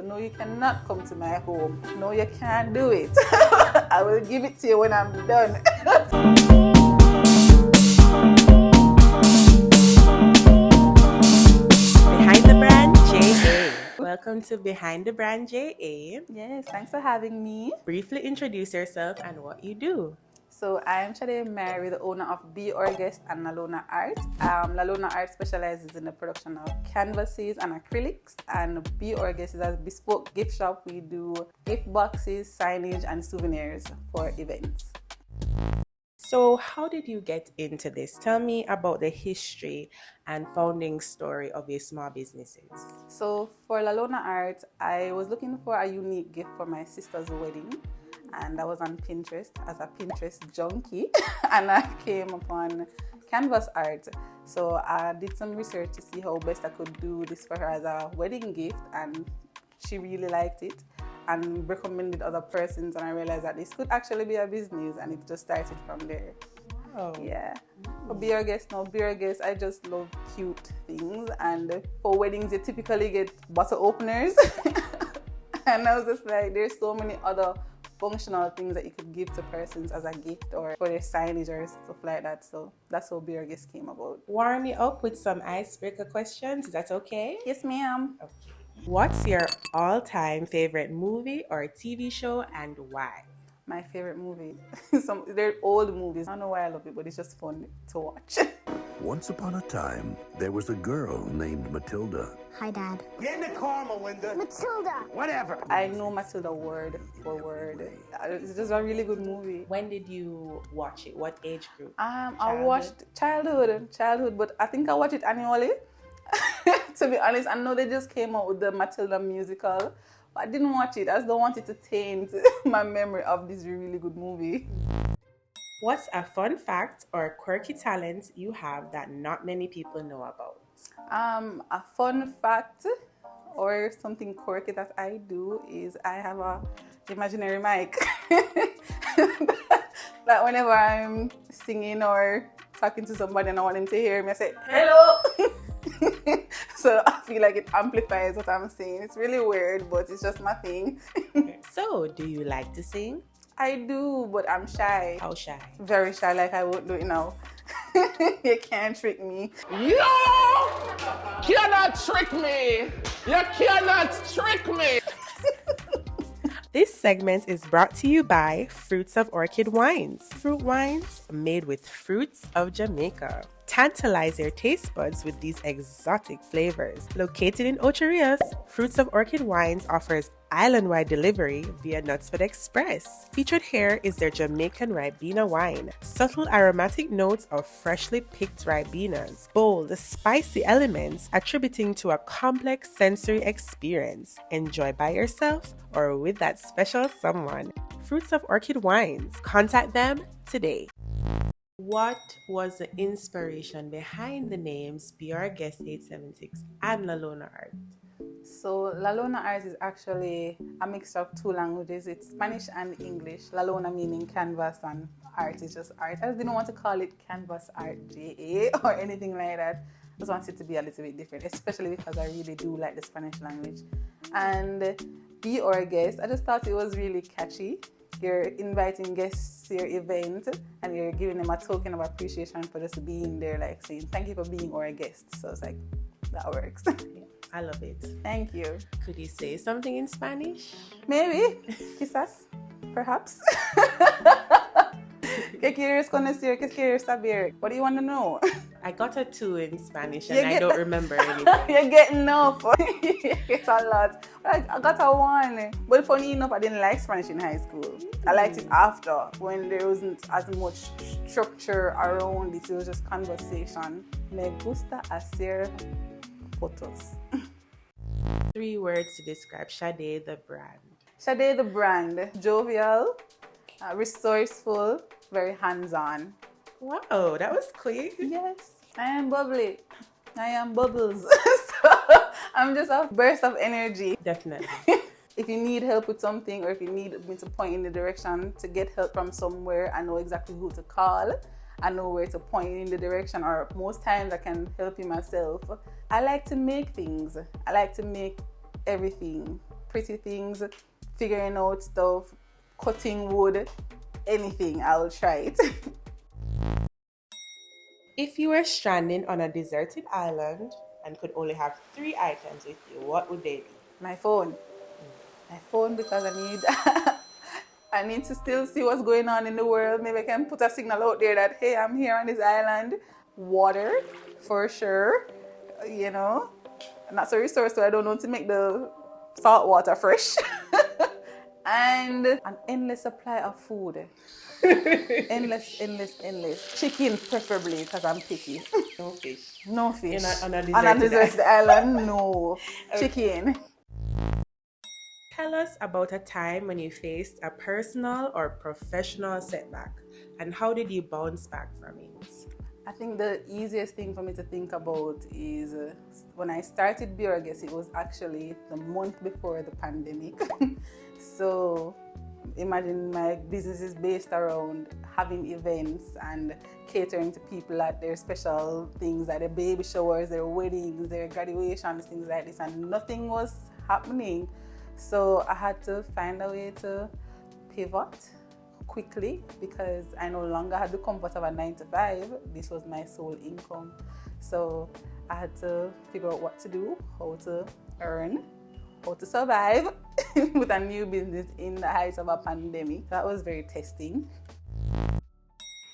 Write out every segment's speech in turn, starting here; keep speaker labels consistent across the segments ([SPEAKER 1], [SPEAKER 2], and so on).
[SPEAKER 1] No, you cannot come to my home. No, you can't do it. I will give it to you when I'm done.
[SPEAKER 2] Behind the Brand JA. Welcome to Behind the Brand JA.
[SPEAKER 1] Yes, thanks for having me.
[SPEAKER 2] Briefly introduce yourself and what you do.
[SPEAKER 1] So I'm Shadai Myrie, the owner of Be Our Guest and Lalona Art. Lalona Art specializes in the production of canvases and acrylics, and Be Our Guest is a bespoke gift shop. We do gift boxes, signage, and souvenirs for events.
[SPEAKER 2] So how did you get into this? Tell me about the history and founding story of your small businesses.
[SPEAKER 1] So for Lalona Art, I was looking for a unique gift for my sister's wedding. And I was on Pinterest as a Pinterest junkie and I came upon canvas art. So I did some research to see how best I could do this for her as a wedding gift, and she really liked it and recommended other persons, and I realized that this could actually be a business, and it just started from there.
[SPEAKER 2] Oh.
[SPEAKER 1] Yeah. For Be Our Guest, I just love cute things, and for weddings you typically get bottle openers and I was just like, there's so many other functional things that you could give to persons as a gift or for their signage or stuff like that. So that's how Be Our Guest came about.
[SPEAKER 2] Warm me up with some icebreaker questions. Is that okay?
[SPEAKER 1] Yes, ma'am.
[SPEAKER 2] Okay. What's your all-time favorite movie or TV show and why?
[SPEAKER 1] My favorite movie. They're old movies. I don't know why I love it, but it's just fun to watch.
[SPEAKER 3] Once upon a time, there was a girl named Matilda.
[SPEAKER 4] Hi, Dad.
[SPEAKER 5] Get in the car, Melinda.
[SPEAKER 4] Matilda!
[SPEAKER 5] Whatever.
[SPEAKER 1] I know Matilda word for word. It's just a really good movie.
[SPEAKER 2] When did you watch it? What age group?
[SPEAKER 1] I watched childhood, but I think I watch it annually. To be honest, I know they just came out with the Matilda musical, but I didn't watch it. I just don't want it to taint my memory of this really good movie.
[SPEAKER 2] What's a fun fact or quirky talent you have that not many people know about?
[SPEAKER 1] A fun fact or something quirky that I do is I have a imaginary mic. That whenever I'm singing or talking to somebody and I want them to hear me, I say, hello! So I feel like it amplifies what I'm saying. It's really weird, but it's just my thing.
[SPEAKER 2] So, do you like to sing?
[SPEAKER 1] I do, but I'm shy.
[SPEAKER 2] How shy?
[SPEAKER 1] Very shy, like I won't do it now. You can't trick me.
[SPEAKER 5] You cannot trick me. You cannot trick me.
[SPEAKER 2] This segment is brought to you by Fruits of Orchid Wines. Fruit wines made with fruits of Jamaica. Tantalize your taste buds with these exotic flavors. Located in Ocho Rios, Fruits of Orchid Wines offers island-wide delivery via Knutsford Express. Featured here is their Jamaican Ribena wine. Subtle aromatic notes of freshly picked Ribenas. Bold, spicy elements attributing to a complex sensory experience. Enjoy by yourself or with that special someone. Fruits of Orchid Wines. Contact them today. What was the inspiration behind the names Be Our Guest 876 and Lalona Art?
[SPEAKER 1] So Lalona Art is actually a mixture of two languages. It's Spanish and English. Lalona meaning canvas and art is just art. I just didn't want to call it Canvas Art JA or anything like that. I just wanted it to be a little bit different, especially because I really do like the Spanish language. And Be Our Guest, I just thought it was really catchy. You're inviting guests to your event and you're giving them a token of appreciation for just being there, like saying thank you for being our guest. So it's like, that works.
[SPEAKER 2] I love it.
[SPEAKER 1] Thank you.
[SPEAKER 2] Could you say something in Spanish?
[SPEAKER 1] Maybe. Quizás. Perhaps. ¿Qué quieres conocer? ¿Qué quieres saber? What do you want to know?
[SPEAKER 2] I got a 2 in Spanish and I don't remember anything.
[SPEAKER 1] You're getting enough. It's a lot. I got a 1. But funny enough, I didn't like Spanish in high school. I liked it after, when there wasn't as much structure around it. It was just conversation. Me gusta hacer fotos.
[SPEAKER 2] 3 words to describe Shadai the brand.
[SPEAKER 1] Shadai the brand. Jovial, resourceful, very hands-on.
[SPEAKER 2] Wow, that was quick.
[SPEAKER 1] Yes, I am bubbly. I am bubbles. So I'm just a burst of energy.
[SPEAKER 2] Definitely.
[SPEAKER 1] If you need help with something, or if you need me to point in the direction to get help from somewhere, I know exactly who to call. I know where to point in the direction, or most times I can help you myself. I like to make things. I like to make everything. pretty things, figuring out stuff, cutting wood, anything, I'll try it.
[SPEAKER 2] If you were stranded on a deserted island and could only have 3 items with you, what would they be?
[SPEAKER 1] My phone. My phone, because I need to still see what's going on in the world. Maybe I can put a signal out there that, hey, I'm here on this island. Water, for sure. You know, not so resourceful, so I don't know to make the salt water fresh. And an endless supply of food. endless. Chicken, preferably, because I'm picky.
[SPEAKER 2] No fish.
[SPEAKER 1] No fish.
[SPEAKER 2] On a
[SPEAKER 1] On a deserted island, no. Chicken.
[SPEAKER 2] Tell us about a time when you faced a personal or professional setback, and how did you bounce back from it?
[SPEAKER 1] I think the easiest thing for me to think about is when I started beer, I guess it was actually the month before the pandemic. So imagine my business is based around having events and catering to people at their special things, like their baby showers, their weddings, their graduations, things like this, and nothing was happening. So I had to find a way to pivot quickly because I no longer had the comfort of a 9-to-5. This was my sole income. So I had to figure out what to do, how to earn, how to survive with a new business in the height of a pandemic. That was very testing.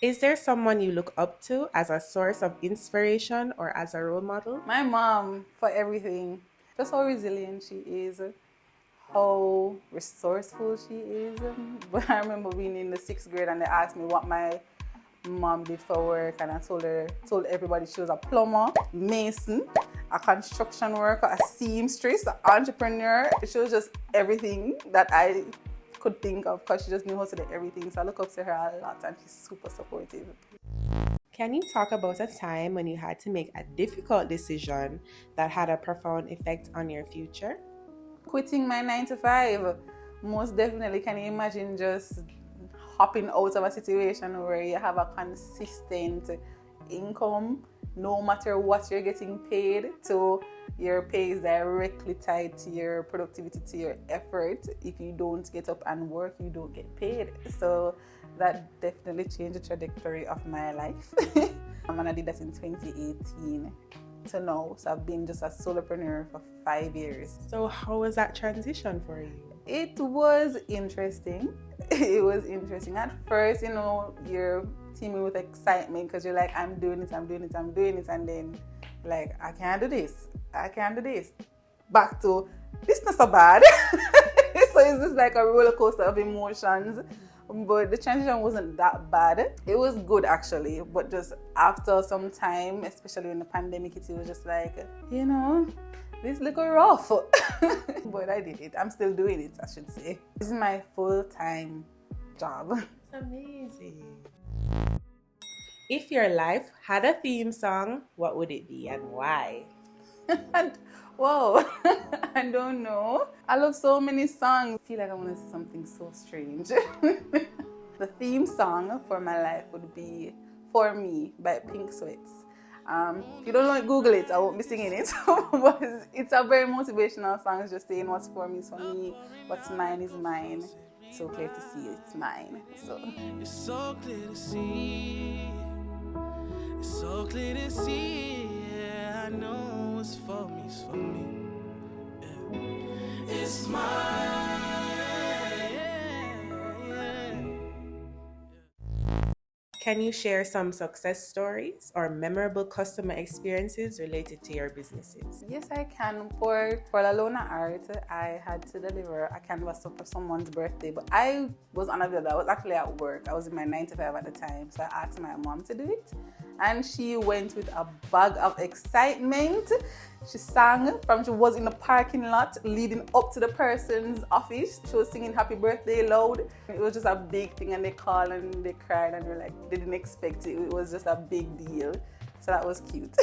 [SPEAKER 2] Is there someone you look up to as a source of inspiration or as a role model?
[SPEAKER 1] My mom, for everything. Just how resilient she is, how resourceful she is. But I remember being in the 6th grade and they asked me what my mom did for work, and I told everybody she was a plumber, mason, a construction worker, a seamstress, an entrepreneur. She was just everything that I could think of because she just knew how to do everything. So I look up to her a lot and she's super supportive.
[SPEAKER 2] Can you talk about a time when you had to make a difficult decision that had a profound effect on your future?
[SPEAKER 1] Quitting my 9-to-5, most definitely. Can you imagine just hopping out of a situation where you have a consistent income, no matter what you're getting paid, so your pay is directly tied to your productivity, to your effort. If you don't get up and work, you don't get paid. So that definitely changed the trajectory of my life. And I did that in 2018 to now. So I've been just a solopreneur for 5 years.
[SPEAKER 2] So how was that transition for you?
[SPEAKER 1] It was interesting. It was interesting. At first, you know, you're teeming with excitement because you're like, I'm doing it. And then like, I can't do this. Back to, this not so bad. So it's just like a roller coaster of emotions. But the transition wasn't that bad. It was good actually. But just after some time, especially in the pandemic, it was just like, you know, this look rough. But I did it. I'm still doing it, I should say. This is my full-time job.
[SPEAKER 2] It's amazing. If your life had a theme song, what would it be and why?
[SPEAKER 1] Whoa, I don't know. I love so many songs. I feel like I want to say something so strange. The theme song for my life would be For Me by Pink Sweats. If you don't know it, Google it. I won't be singing it. But it's a very motivational song. It's just saying what's for me is for me, what's mine is mine. It's so clear to see it's mine. So
[SPEAKER 4] it's so clear to see. It's so clear to see. Yeah, I know what's for me is for me. Yeah. It's mine.
[SPEAKER 2] Can you share some success stories or memorable customer experiences related to your businesses?
[SPEAKER 1] Yes, I can. For Lalona Art, I had to deliver a canvas for someone's birthday, but I was unavailable. I was actually at work. I was in my 9-to-5 at the time, so I asked my mom to do it. And she went with a bag of excitement. She sang from she was in the parking lot leading up to the person's office. She was singing happy birthday loud. It was just a big thing, and they called and they cried and were like, they didn't expect it. It was just a big deal. So that was cute.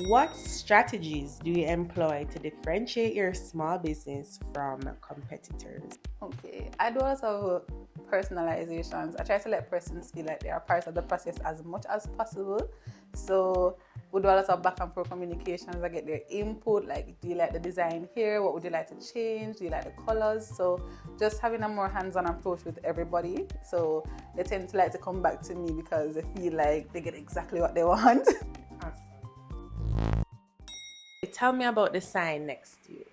[SPEAKER 2] What strategies do you employ to differentiate your small business from competitors?
[SPEAKER 1] Okay, I do a lot of personalizations. I try to let persons feel like they are part of the process as much as possible. So We do a lot of back and forth communications. I get their input, like, do you like the design here? What would you like to change? Do you like the colors? So just having a more hands-on approach with everybody. So they tend to like to come back to me because they feel like they get exactly what they want.
[SPEAKER 2] Tell me about the sign next to you.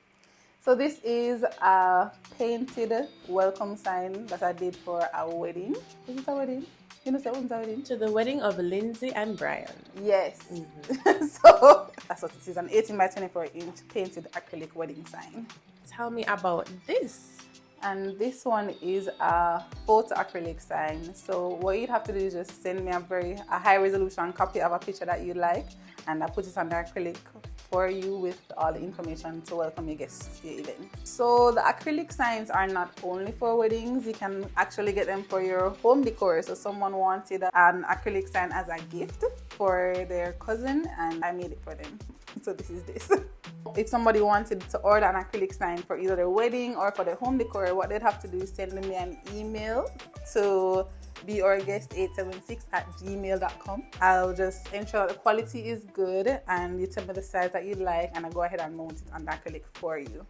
[SPEAKER 1] So this is a painted welcome sign that I did for a wedding. Is it a wedding? You know, say it wasn't a wedding.
[SPEAKER 2] To the wedding of Lindsay and Brian.
[SPEAKER 1] Yes. So that's what it is, an 18 by 24 inch painted acrylic wedding sign.
[SPEAKER 2] Tell me about this.
[SPEAKER 1] And this one is a photo acrylic sign. So what you'd have to do is just send me a high resolution copy of a picture that you like, and I put it on the acrylic for you with all the information to welcome your guests to your event. So the acrylic signs are not only for weddings, you can actually get them for your home decor. So someone wanted an acrylic sign as a gift for their cousin, and I made it for them. So this is this. If somebody wanted to order an acrylic sign for either their wedding or for their home decor, what they'd have to do is send me an email to beourguest876@gmail.com. I'll just ensure the quality is good, and you tell me the size that you like, and I go ahead and mount it on the acrylic for you.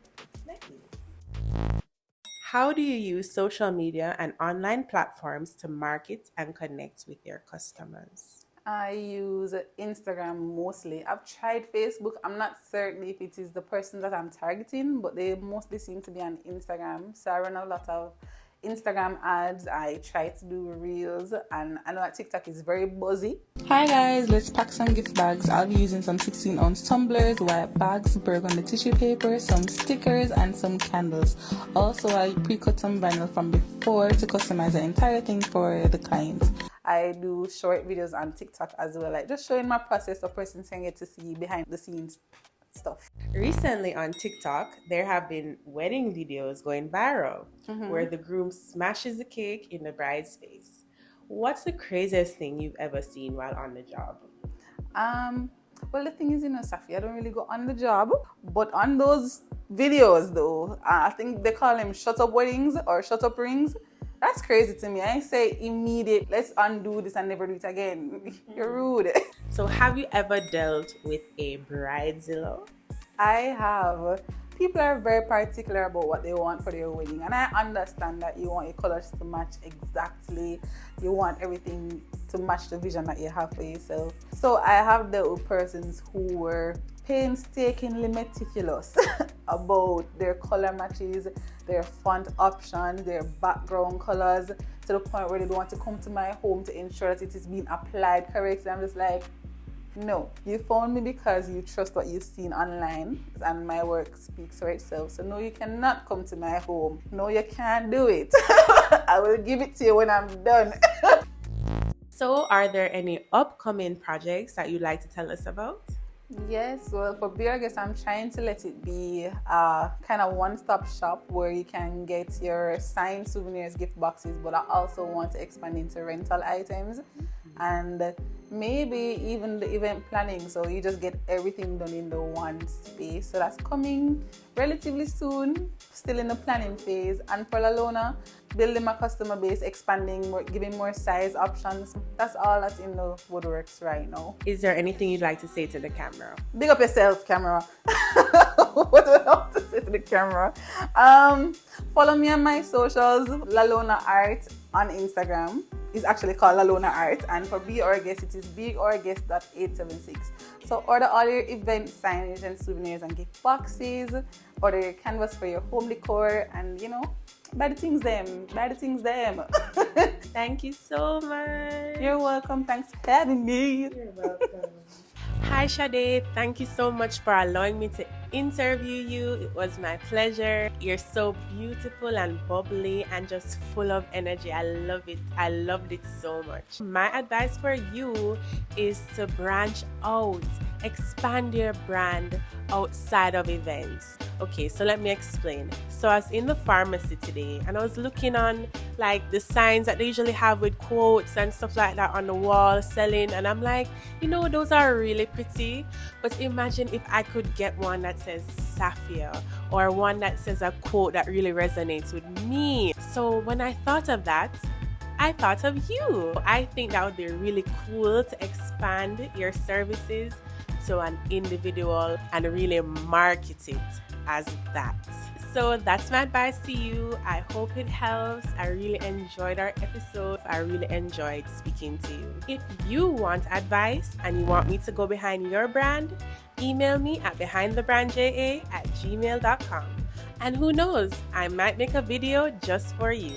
[SPEAKER 2] How do you use social media and online platforms to market and connect with your customers?
[SPEAKER 1] I use Instagram mostly. I've tried Facebook. I'm not certain if it is the person that I'm targeting, but they mostly seem to be on Instagram. So I run a lot of Instagram ads. I try to do reels, and I know that TikTok is very buzzy. Hi guys, let's pack some gift bags. I'll be using some 16-ounce tumblers, white bags, burgundy tissue paper, some stickers, and some candles. Also, I pre-cut some vinyl from before to customize the entire thing for the client. I do short videos on TikTok as well, like just showing my process so persons can get to see behind the scenes stuff.
[SPEAKER 2] Recently on TikTok, there have been wedding videos going viral where the groom smashes the cake in the bride's face. What's the craziest thing you've ever seen while on the job?
[SPEAKER 1] Well, the thing is, Safi, I don't really go on the job, but on those videos though, I think they call them shut up weddings or shut up rings. That's crazy to me. I say immediate, let's undo this and never do it again. You're rude.
[SPEAKER 2] So have you ever dealt with a bridezilla?
[SPEAKER 1] I have. People are very particular about what they want for their wedding, and I understand that you want your colors to match exactly. You want everything to match the vision that you have for yourself. So I have dealt with persons who were painstakingly meticulous about their color matches, their font options, their background colors, to the point where they don't want to come to my home to ensure that it is being applied correctly. I'm just like, no, you found me because you trust what you've seen online, and my work speaks for itself. So no, you cannot come to my home. No, you can't do it. I will give it to you when I'm done.
[SPEAKER 2] So are there any upcoming projects that you'd like to tell us about?
[SPEAKER 1] Yes, well, for Be Our Guest, I'm trying to let it be a kind of one-stop shop where you can get your signed souvenirs, gift boxes, but I also want to expand into rental items and maybe even the event planning, so you just get everything done in the one space. So that's coming relatively soon, still in the planning phase. And for Lalona, building my customer base, expanding, giving more size options. That's all that's in the woodworks right now.
[SPEAKER 2] Is there anything you'd like to say to the camera?
[SPEAKER 1] Big up yourself, camera. What do I have to say to the camera? Follow me on my socials, Lalona Art on Instagram. It's actually called Lalona Art, and for Be Our Guest, it is beourguest.876. So order all your event signage and souvenirs and gift boxes, order your canvas for your home decor, and buy the things them.
[SPEAKER 2] Thank you so much.
[SPEAKER 1] You're welcome. Thanks for having me.
[SPEAKER 2] You're welcome. Hi Shadai, thank you so much for allowing me to interview you. It was my pleasure. You're so beautiful and bubbly and just full of energy. I love it. I loved it so much. My advice for you is to branch out, expand your brand outside of events. Okay, so let me explain. So I was in the pharmacy today and I was looking on like the signs that they usually have with quotes and stuff like that on the wall selling, and I'm like, those are really pretty, but imagine if I could get one that says Sapphire or one that says a quote that really resonates with me. So when I thought of that, I thought of you. I think that would be really cool to expand your services to an individual and really market it as that. So that's my advice to you. I hope it helps. I really enjoyed our episode. I really enjoyed speaking to you. If you want advice and you want me to go behind your brand, email me at behindthebrandja@gmail.com. And who knows, I might make a video just for you.